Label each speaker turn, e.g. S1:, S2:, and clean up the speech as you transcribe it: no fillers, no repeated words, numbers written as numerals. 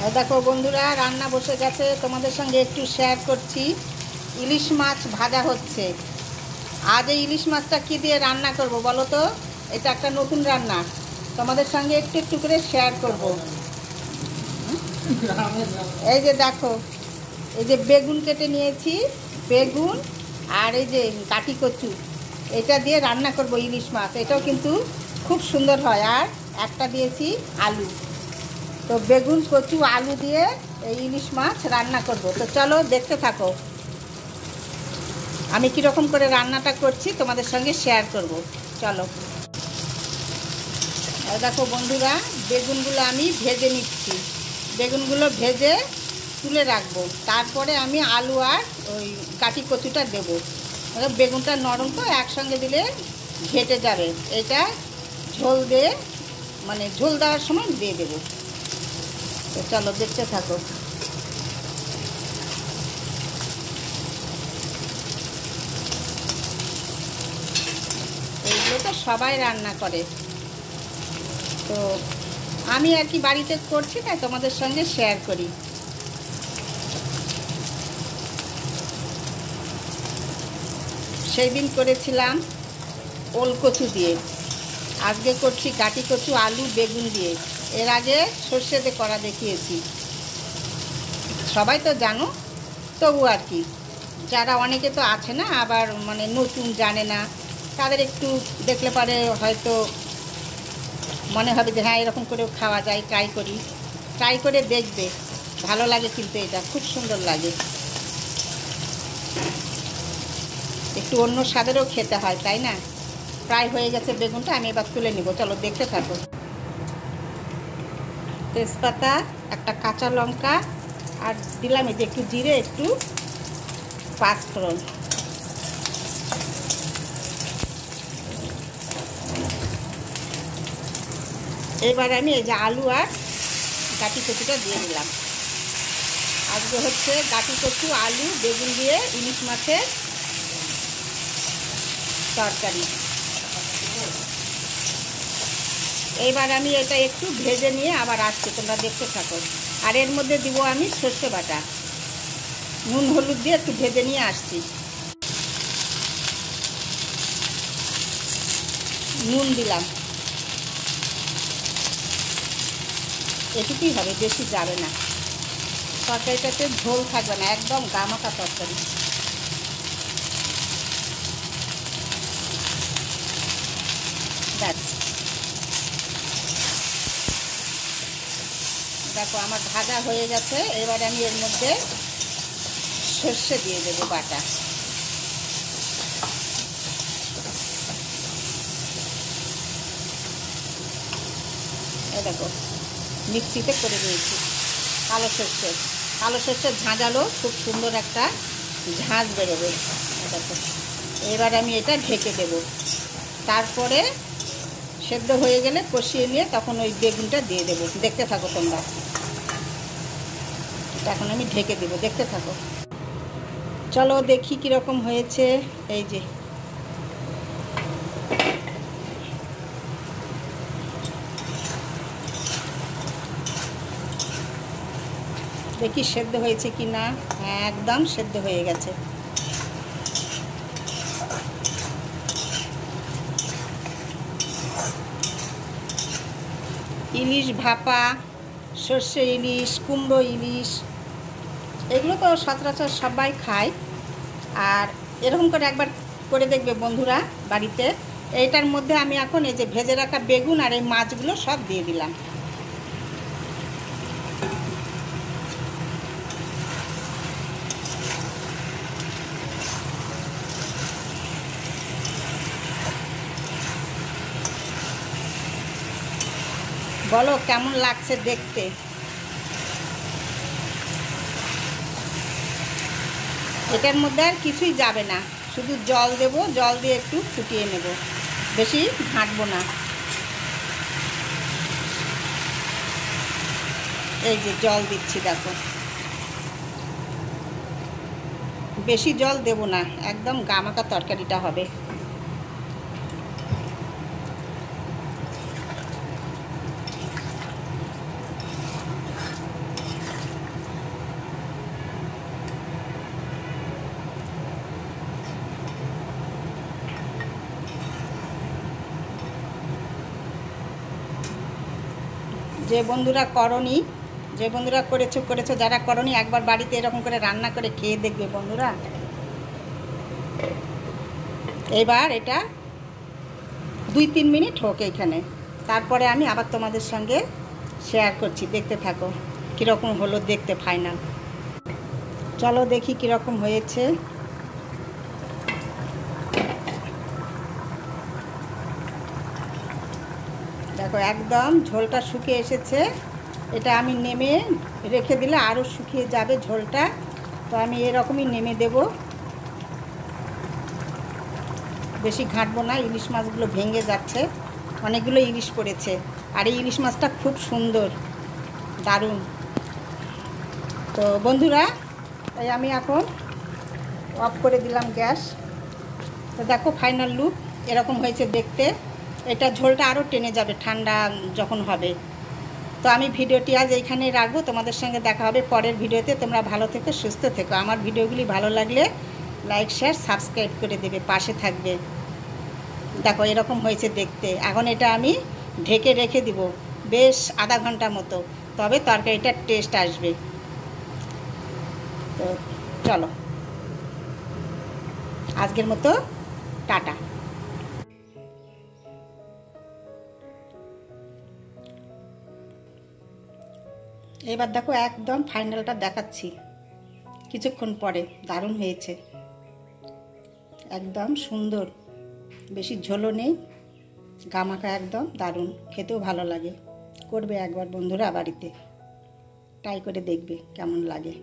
S1: এই দেখো বন্ধুরা, রান্না বসে গেছে। তোমাদের সঙ্গে একটু শেয়ার করছি। ইলিশ মাছ ভাজা হচ্ছে। আজ এই ইলিশ মাছটা কী দিয়ে রান্না করব বলো তো? এটা একটা নতুন রান্না, তোমাদের সঙ্গে একটু একটু করে শেয়ার করব। এই যে দেখো, এই যে বেগুন কেটে নিয়েছি, বেগুন আর এই যে কাটি কচু, এটা দিয়ে রান্না করব ইলিশ মাছ। এটাও কিন্তু খুব সুন্দর হয়। আর একটা দিয়েছি আলু। তো বেগুন কচু আলু দিয়ে এই ইলিশ মাছ রান্না করব। তো চলো দেখতে থাকো, আমি কীরকম করে রান্নাটা করছি তোমাদের সঙ্গে শেয়ার করব। চলো। দেখো বন্ধুরা, বেগুনগুলো আমি ভেজে নিচ্ছি। বেগুনগুলো ভেজে তুলে রাখবো, তারপরে আমি আলু আর ওই কাটি কচুটা দেবো। বেগুনটা নরম তো, একসঙ্গে দিলে ঘেটে যাবে। এটা ঝোল দিয়ে, মানে ঝোল দেওয়ার সময় দিয়ে দেবো। তো চলো দেখতে থাকো। এইগুলো তো সবাই রান্না করে, তো আমি আর কি বাড়িতে করছি, তাই তোমাদের সঙ্গে শেয়ার করি। সেই দিন করেছিলাম ওল কচু দিয়ে, আজকে করছি কাটি কচু আলু বেগুন দিয়ে। এর আগে সর্ষেতে করা দেখিয়েছি, সবাই তো জানো। তবু আর কি, যারা অনেকে তো আছে না, আবার মানে নতুন জানে না, তাদের একটু দেখলে পারে হয়তো মনে হবে যে হ্যাঁ এরকম করেও খাওয়া যায়। ট্রাই করে দেখবে, ভালো লাগে কিন্তু, এটা খুব সুন্দর লাগে। একটু অন্য স্বাদেরও খেতে হয়, তাই না? প্রায় হয়ে গেছে বেগুনটা, আমি এবার তুলে নিব। চলো দেখতে থাকো। তেজপাতা, একটা কাঁচা লঙ্কা, আর দিলাম এই যে একটু জিরে, একটু পাঁচফোড়ন। এবার আমি এই যে আলু আর কাটি কচুটা দিয়ে দিলাম। আজকে হচ্ছে কাটি কচু আলু বেগুন দিয়ে ইলিশ মাছের তরকারি। এইবার আমি এটা একটু ভেজে নিয়ে আবার আসছি, তোমরা দেখতে থাকো। আর এর মধ্যে দিব আমি সর্ষে বাটা, নুন হলুদ দিয়ে একটু ভেজে নিয়ে আসছি। নুন দিলাম, এটুকুই হবে, বেশি যাবে না। তরকারিটাতে ঝোল থাকবে না, একদম গামাখা তরকারি। দেখো আমার ভাজা হয়ে গেছে। এবার আমি এর মধ্যে সর্ষে দিয়ে দেবো বাটা। এই দেখো মিক্সিতে করে নিয়েছি কালো সর্ষে ঝাঁঝালো, খুব সুন্দর একটা ঝাঁঝ বেরোবে। দেখো এবার আমি এটা ঢেকে দেব। তারপরে সেদ্ধ হয়ে গেলে কষিয়ে নিয়ে তখন ওই বেগুনটা দিয়ে দেবো। দেখতে থাকো তোমরা। এখন আমি ঢেকে দেবো, দেখতে থাকো। চলো দেখি কীরকম হয়েছে। এই যে দেখি সেদ্ধ হয়েছে কি না। হ্যাঁ, একদম সেদ্ধ হয়ে গেছে। ইলিশ ভাপা, সর্ষে ইলিশ, কুমড়ো ইলিশ, এগুলো তো সচরাচর সবাই খায়। আর এরকম করে একবার করে দেখবে বন্ধুরা বাড়িতে। এইটার মধ্যে আমি এখন এই যে ভেজে রাখা বেগুন আর এই মাছগুলো সব দিয়ে দিলাম। বলো কেমন লাগছে দেখতে? এটার মধ্যে আর কিছুই যাবে না, শুধু জল দেব, জল দিয়ে একটু ফুটিয়ে নেব, বেশি ঘাঁটবো না। এই যে জল দিচ্ছি, দেখো বেশি জল দেব না, একদম গামাখা তরকারিটা হবে। যে বন্ধুরা করনি, যে বন্ধুরা করেছো, যারা করনি একবার বাড়িতে এরকম করে রান্না করে খেয়ে দেখবে বন্ধুরা। এবার এটা 2-3 মিনিট হোক এখানে, তারপরে আমি আবার তোমাদের সঙ্গে শেয়ার করছি। দেখতে থাকো কীরকম হলো দেখতে ফাইনাল। চলো দেখি কীরকম হয়েছে। দেখো একদম ঝোলটা শুকিয়ে এসেছে। এটা আমি নেমে রেখে দিলে আরও শুকিয়ে যাবে ঝোলটা, তো আমি এরকমই নেমে দেব, বেশি ঘাঁটবো না। ইলিশ মাছগুলো ভেঙে যাচ্ছে, অনেকগুলো ইলিশ পড়েছে, আর এই ইলিশ মাছটা খুব সুন্দর, দারুণ। তো বন্ধুরা এই আমি এখন অফ করে দিলাম গ্যাস। তো দেখো ফাইনাল লুক এরকম হয়েছে দেখতে। এটা ঝোলটা আরও টেনে যাবে ঠান্ডা যখন হবে। তো আমি ভিডিওটি আজ এইখানেই রাখবো, তোমাদের সঙ্গে দেখা হবে পরের ভিডিওতে। তোমরা ভালো থেকো, সুস্থ থেকো। আমার ভিডিওগুলি ভালো লাগলে লাইক, শেয়ার, সাবস্ক্রাইব করে দেবে, পাশে থাকবে। দেখো এরকম হয়েছে দেখতে। এখন এটা আমি ঢেকে রেখে দিব বেশ আধা ঘন্টা মতো, তবে তরকারিটার টেস্ট আসবে। তো চলো আজকের মতো টাটা। এবার দেখো একদম ফাইনালটা দেখাচ্ছি কিছুক্ষণ পরে। দারুণ হয়েছে, একদম সুন্দর, বেশি ঝোলও নেই, গামাখা, একদম দারুণ, খেতেও ভালো লাগে। করবে একবার বন্ধুরা বাড়িতে, ট্রাই করে দেখবে কেমন লাগে।